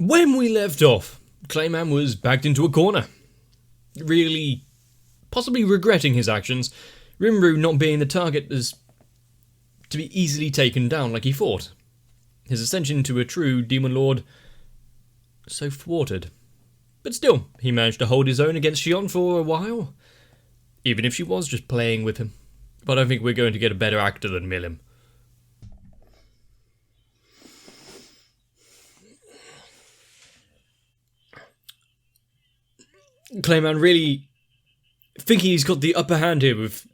When we left off, Clayman was backed into a corner, really possibly regretting his actions, Rimuru not being the target as to be easily taken down like he thought. His ascension to a true demon lord so thwarted. But still, he managed to hold his own against Shion for a while, even if she was just playing with him. But I don't think we're going to get a better actor than Milim. Clayman really thinking he's got the upper hand here with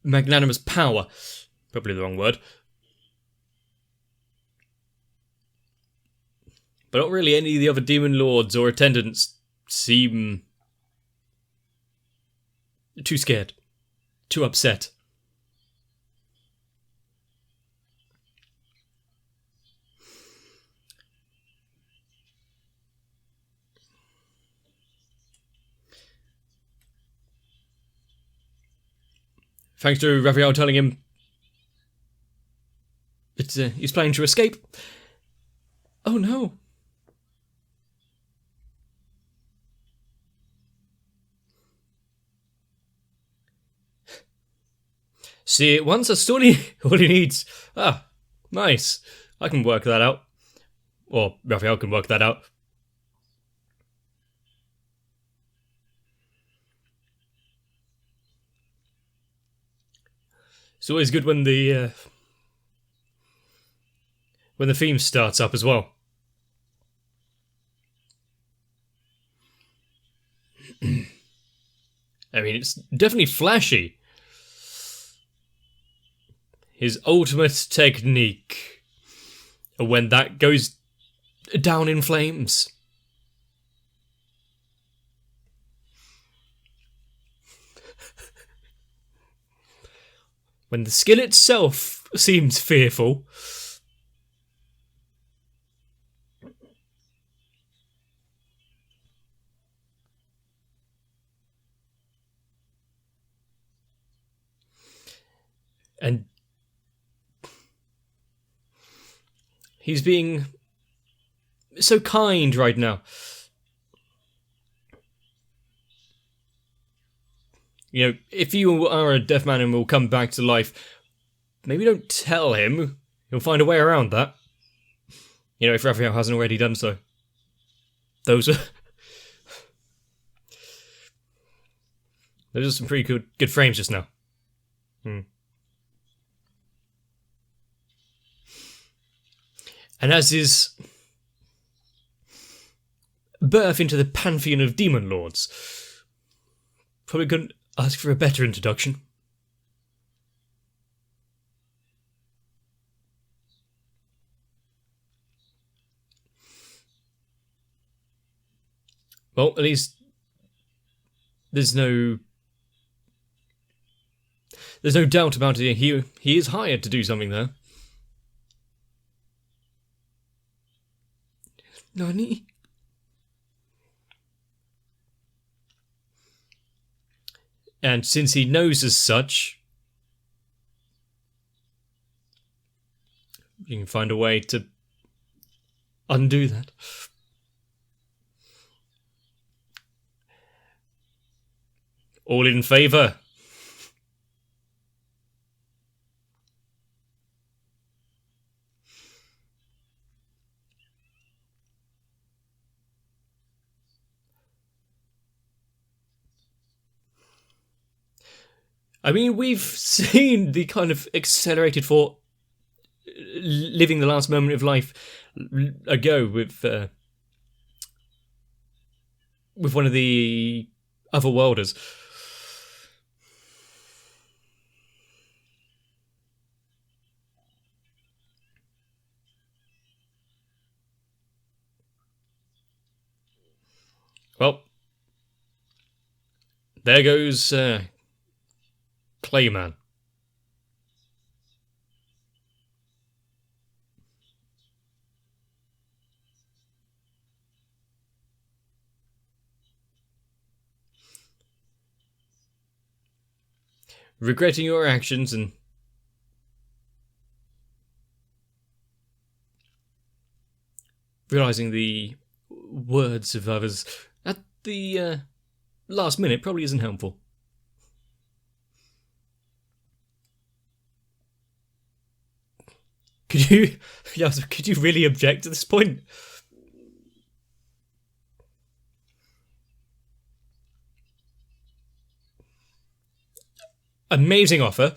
magnanimous power. Probably the wrong word. But not really any of the other demon lords or attendants seem too scared, too upset. Thanks to Raphael telling him he's planning to escape. Oh no. See it once, that's all he needs. Ah, nice. I can work that out. Or Raphael can work that out. It's always good when the theme starts up as well. I mean, it's definitely flashy. His ultimate technique, when that goes down in flames. When the skill itself seems fearful. And he's being so kind right now. You know, if you are a deaf man and will come back to life, maybe don't tell him. He'll find a way around that. You know, if Raphael hasn't already done so. Those are some pretty good frames just now. And as his birth into the pantheon of demon lords, probably couldn't ask for a better introduction. Well, at least there's no doubt about it. He is hired to do something there. Nani? And since he knows as such, you can find a way to undo that. All in favour. I mean, we've seen the kind of accelerated for living the last moment of life ago with one of the otherworlders. Well, there goes Clayman. Regretting your actions and realizing the words of others at the last minute probably isn't helpful. Could you really object at this point? Amazing offer.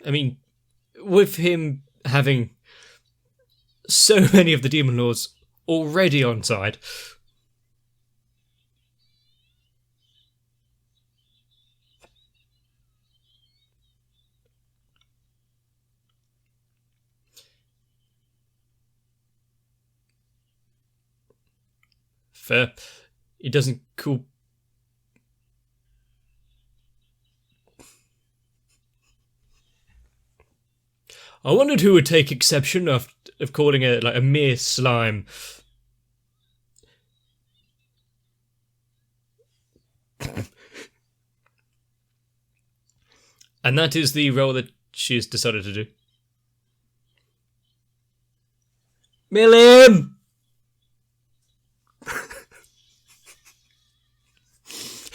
I mean, with him having so many of the Demon Lords already on side, fair. It doesn't cool. I wondered who would take exception of calling it like a mere slime. And that is the role that she has decided to do. Milim!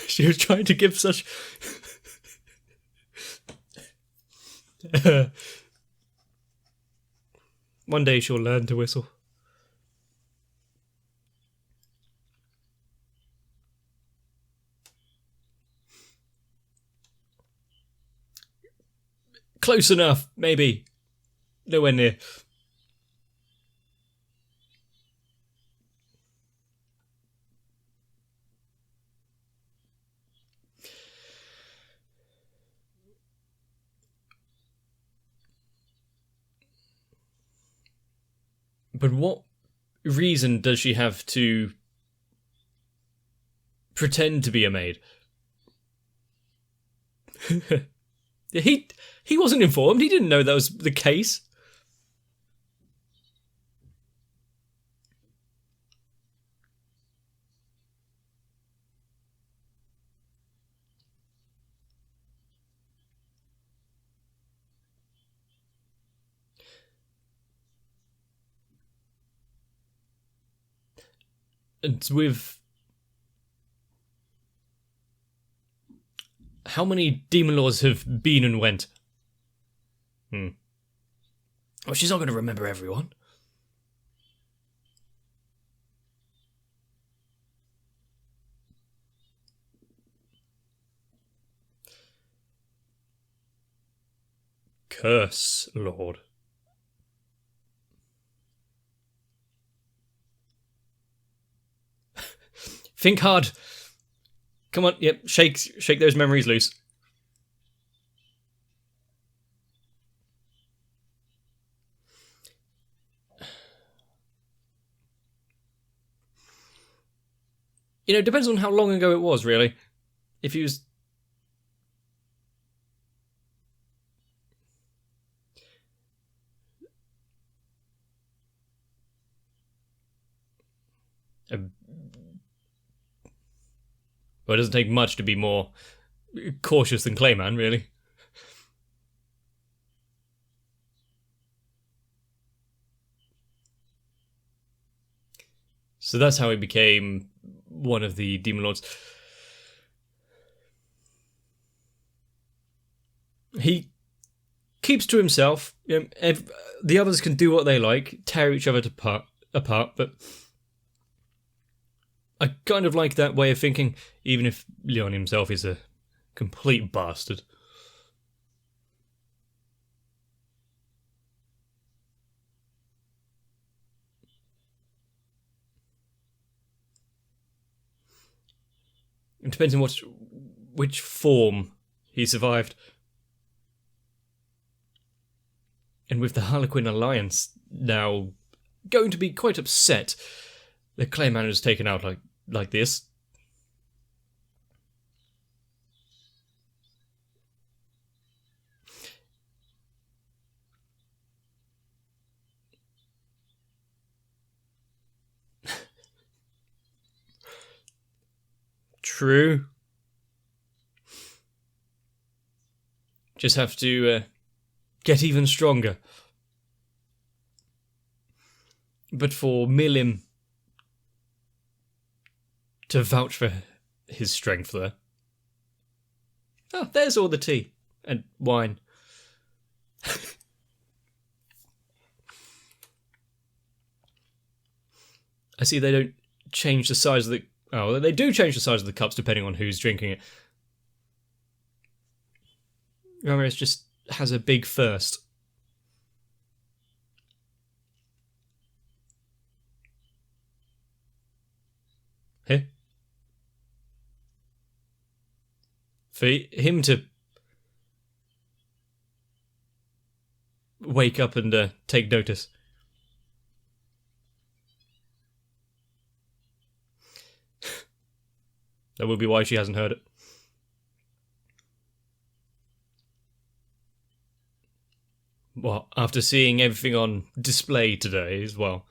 She was trying to give such... One day she'll learn to whistle. Close enough, maybe. Nowhere near. But what reason does she have to pretend to be a maid? He wasn't informed. He didn't know that was the case. And with how many Demon Lords have been and went? Well, she's not going to remember everyone. Curse, Lord. Think hard. Come on, yep, shake those memories loose. You know, it depends on how long ago it was, really. If he was... Well, it doesn't take much to be more cautious than Clayman, really. So that's how he became one of the Demon Lords. He keeps to himself. You know, the others can do what they like, tear each other apart, but I kind of like that way of thinking, even if Leon himself is a complete bastard. It depends on which form he survived. And with the Harlequin Alliance now going to be quite upset that Clayman is taken out like this. True. Just have to get even stronger. But for Milim to vouch for his strength there. Oh, there's all the tea and wine. I see they don't change the size of the... Oh, they do change the size of the cups depending on who's drinking it. Ramirez just has a big thirst. Here? For him to wake up and take notice. That will be why she hasn't heard it. Well, after seeing everything on display today as well.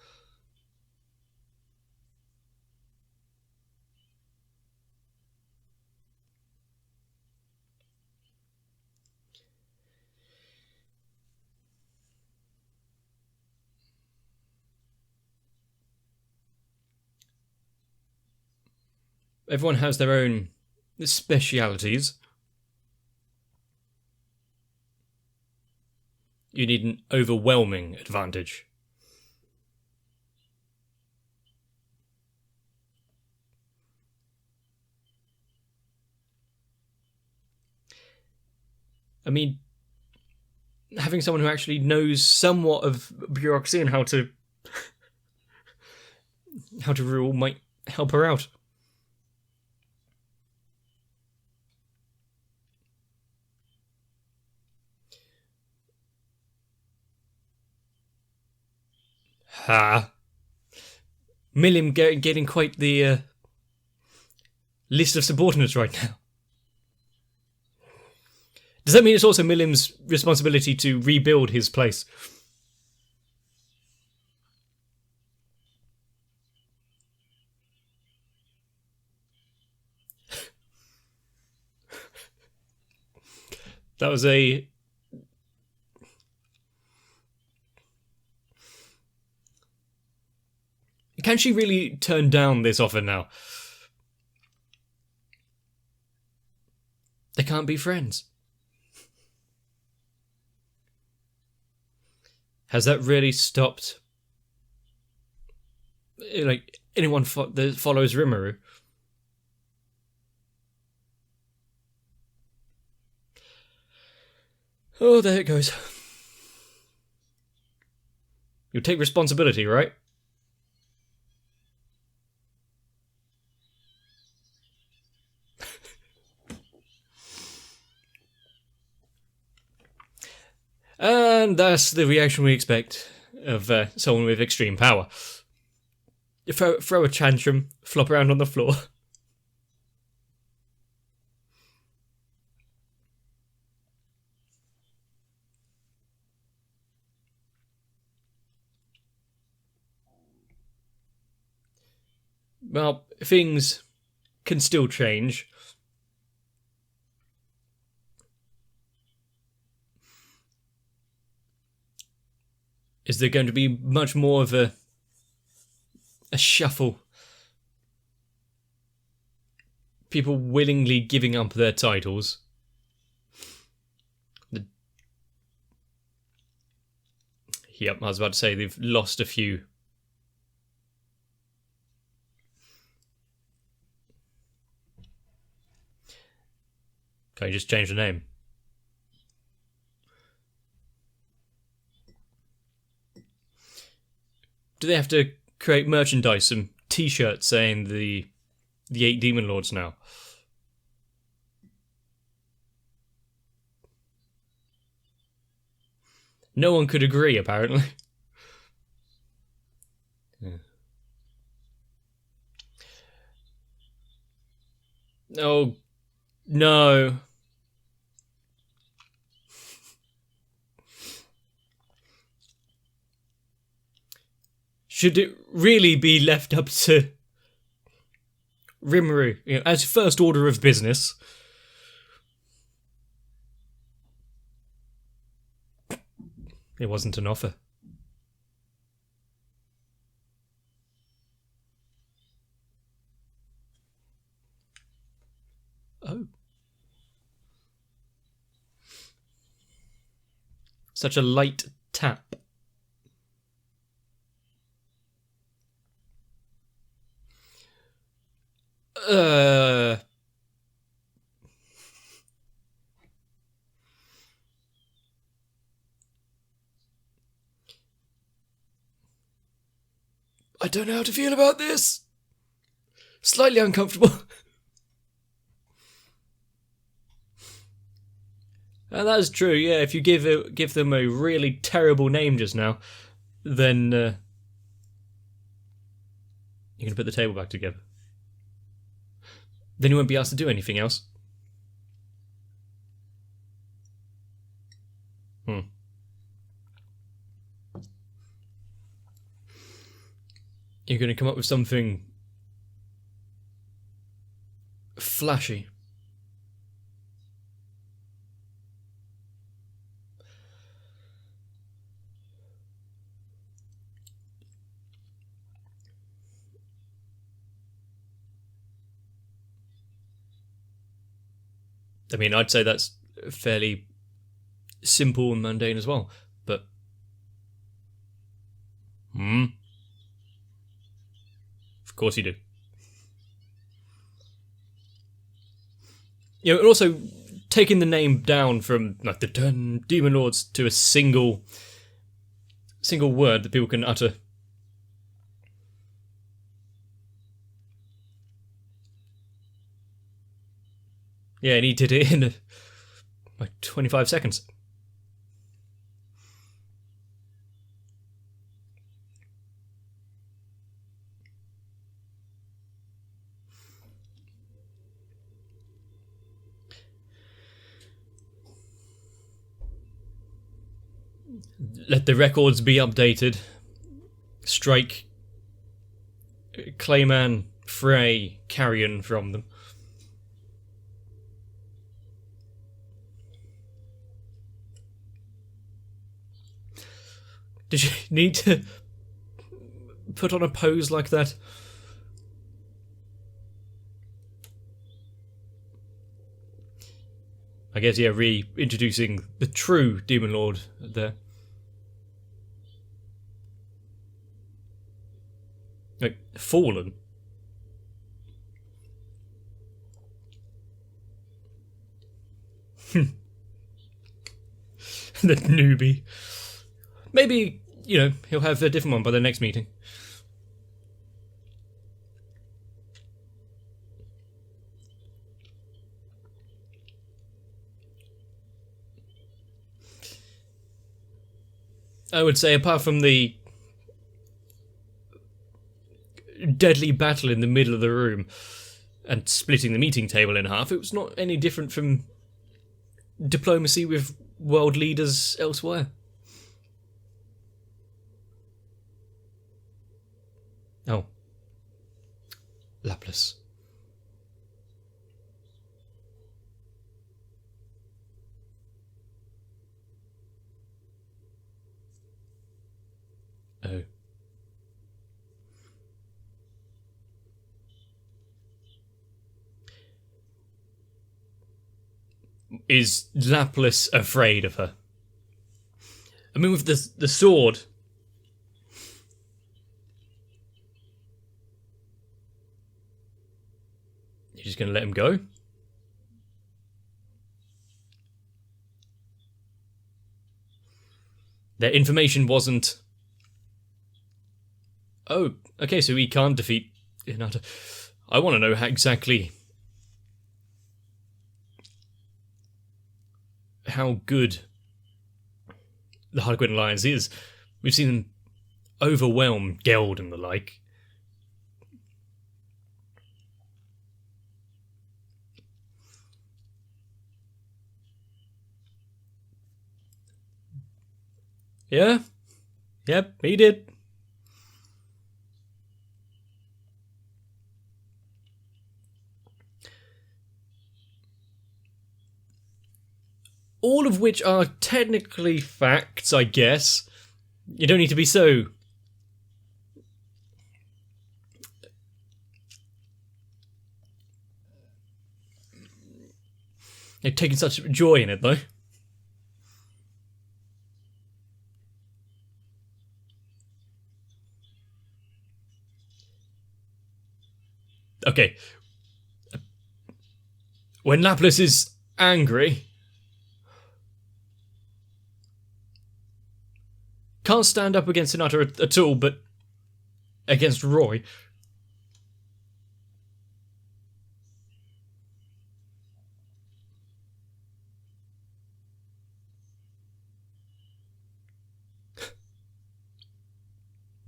Everyone has their own specialities. You need an overwhelming advantage. I mean, having someone who actually knows somewhat of bureaucracy and how to rule might help her out. Ha! Milim getting quite the list of subordinates right now. Does that mean it's also Milim's responsibility to rebuild his place? That was a... Can she really turn down this offer now? They can't be friends. Has that really stopped, like, anyone that follows Rimuru? Oh, there it goes. You'll take responsibility, right? And that's the reaction we expect of someone with extreme power. Throw a tantrum, flop around on the floor. Well, things can still change. Is there going to be much more of a shuffle? People willingly giving up their titles? Yep, I was about to say they've lost a few. Can you just change the name? Do they have to create merchandise, some t-shirts saying the 8 Demon Lords now? No one could agree, apparently. Yeah. Oh, no. Should it really be left up to Rimuru, as first order of business? It wasn't an offer. Oh. Such a light tap. I don't know how to feel about this. Slightly uncomfortable. And that is true, yeah. If you give them a really terrible name just now, then you're going to put the table back together. Then you won't be asked to do anything else. You're going to come up with something flashy. I mean, I'd say that's fairly simple and mundane as well, but... Of course you do. You know, and also taking the name down from like the Demon Lords to a single word that people can utter. Yeah, and he did it in like 25 seconds. Let the records be updated. Strike Clayman, Frey, Carrion from them. Did you need to put on a pose like that? I guess, yeah, reintroducing the true Demon Lord there. Like, fallen. The newbie. Maybe, you know, he'll have a different one by the next meeting. I would say, apart from the deadly battle in the middle of the room and splitting the meeting table in half, it was not any different from diplomacy with world leaders elsewhere. Oh. Laplace. Oh. Is Laplace afraid of her? I mean, with the sword... You're just going to let him go? Their information wasn't... Oh, okay, so he can't defeat Hinata. I want to know how exactly... how good the Harlequin Alliance is. We've seen them overwhelm Geld and the like. Yeah? Yep, he did. all of which are technically facts, I guess. You don't need to be so... They've taken such joy in it, though. Okay. When Laplace is angry... Can't stand up against Hinata at all, but against Roy.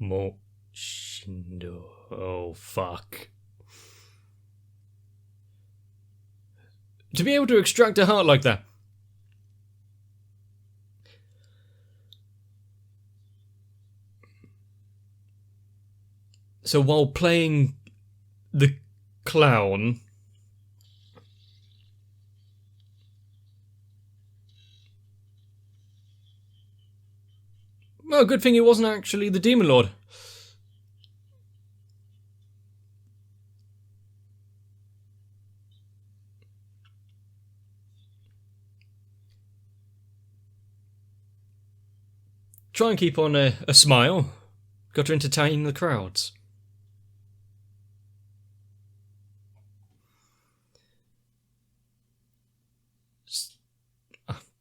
Mo Shindo. Oh, fuck. To be able to extract a heart like that. So while playing the clown... Well, good thing it wasn't actually the Demon Lord. Try and keep on a smile. Got to entertain the crowds.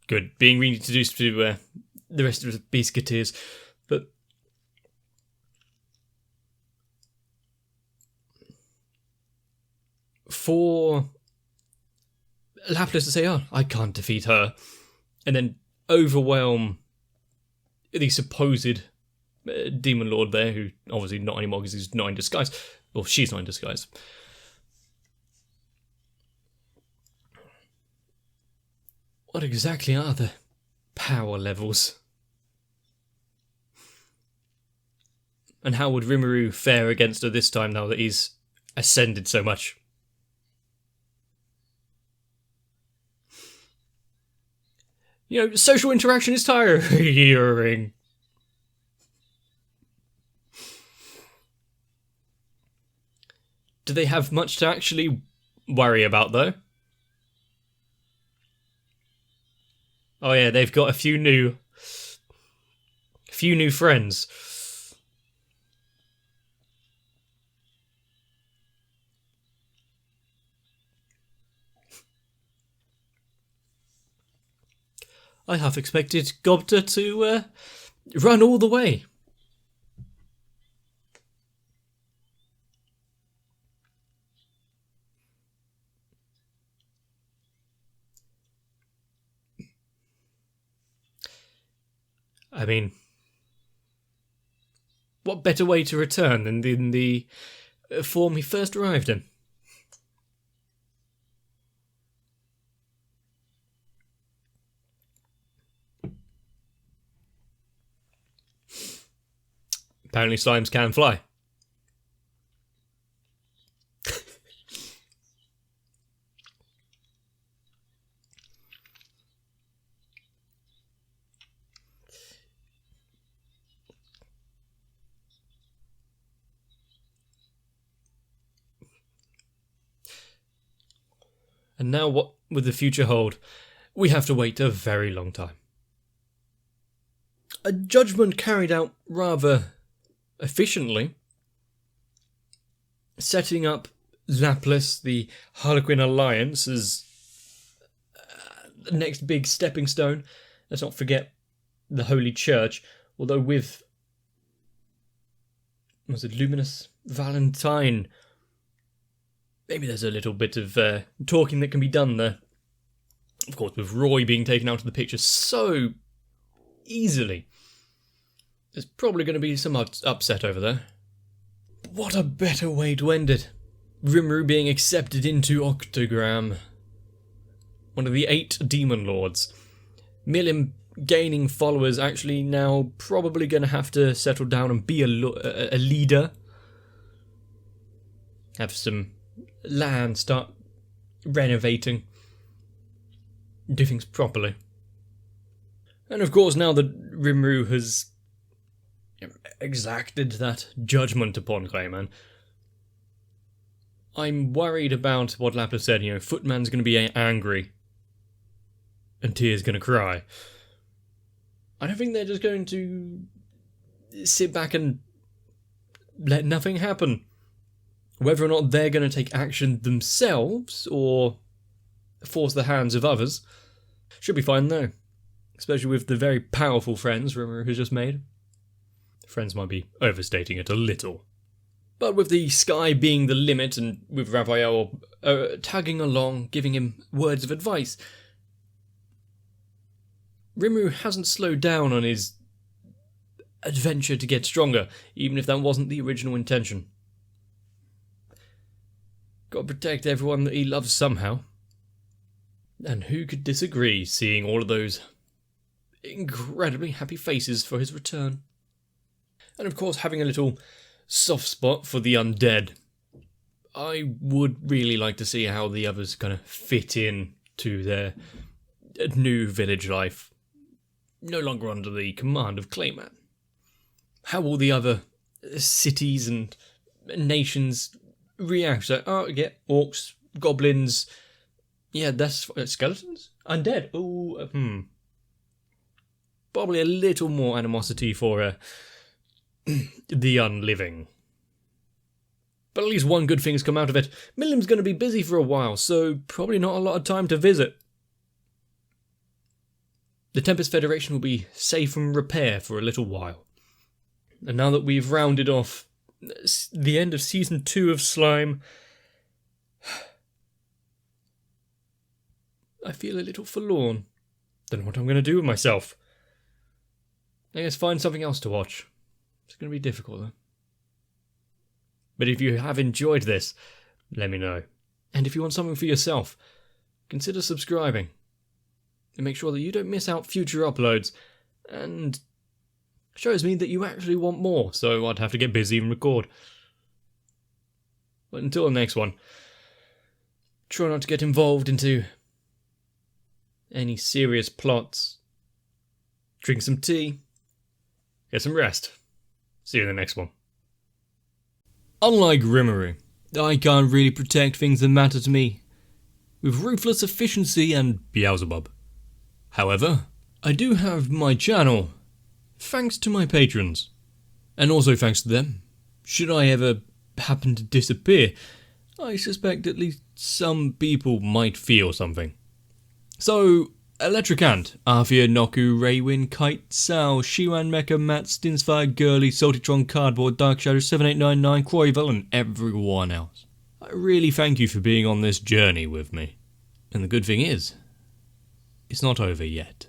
Good. Being reintroduced to the rest of the Biscuiteers. But for Laplace to say, oh, I can't defeat her, and then overwhelm the supposed Demon Lord there, who obviously not anymore because he's not in disguise. Well, she's not in disguise. What exactly are the power levels? And how would Rimuru fare against her this time now that he's ascended so much? You know, social interaction is tiring. Do they have much to actually worry about, though? Oh yeah, they've got a few new friends. I half expected Gobta to run all the way. I mean, what better way to return than in the form he first arrived in? Apparently slimes can fly. And now what would the future hold? We have to wait a very long time. A judgment carried out rather efficiently, setting up Laplace, the Harlequin Alliance, as the next big stepping stone. Let's not forget the Holy Church, although with... was it Luminous Valentine? Maybe there's a little bit of talking that can be done there. Of course, with Roy being taken out of the picture so easily, there's probably going to be some upset over there. But what a better way to end it. Rimuru being accepted into Octogram. One of the 8 Demon Lords. Milim gaining followers, actually now probably going to have to settle down and be a leader. Have some land, start renovating, do things properly. And of course, now that Rimuru has exacted that judgment upon Clayman, I'm worried about what Lapis said, Footman's going to be angry and Tear's going to cry. I don't think they're just going to sit back and let nothing happen. Whether or not they're going to take action themselves or force the hands of others should be fine though. Especially with the very powerful friends Rimuru has just made. Friends might be overstating it a little. But with the sky being the limit and with Raphael tagging along, giving him words of advice, Rimuru hasn't slowed down on his adventure to get stronger, even if that wasn't the original intention. Gotta protect everyone that he loves somehow. And who could disagree seeing all of those incredibly happy faces for his return? And of course, having a little soft spot for the undead. I would really like to see how the others kind of fit in to their new village life, no longer under the command of Clayman. How will the other cities and nations react? So, orcs, goblins, that's skeletons, undead. Probably a little more animosity for the unliving. But at least one good thing's come out of it. Milliam's going to be busy for a while, so probably not a lot of time to visit. The Tempest Federation will be safe from repair for a little while. And now that we've rounded off the end of Season 2 of Slime, I feel a little forlorn. Don't know what I'm going to do with myself. I guess find something else to watch. It's going to be difficult though. But if you have enjoyed this, let me know. And if you want something for yourself, consider subscribing. And make sure that you don't miss out future uploads. And shows me that you actually want more, so I'd have to get busy and record. But until the next one, try not to get involved into any serious plots. Drink some tea. Get some rest. See you in the next one. Unlike Rimuru, I can't really protect things that matter to me, with ruthless efficiency and Beelzebub. However, I do have my channel, thanks to my patrons, and also thanks to them. Should I ever happen to disappear, I suspect at least some people might feel something. So, Electric Ant, Arthur, Noku, Raywin, Kite, Sal, Shiwan, Mecha, Matt, Stinsfire, Girly, Saltytron, Cardboard, Dark Shadow, 7899, Croyville, and everyone else. I really thank you for being on this journey with me. And the good thing is, it's not over yet.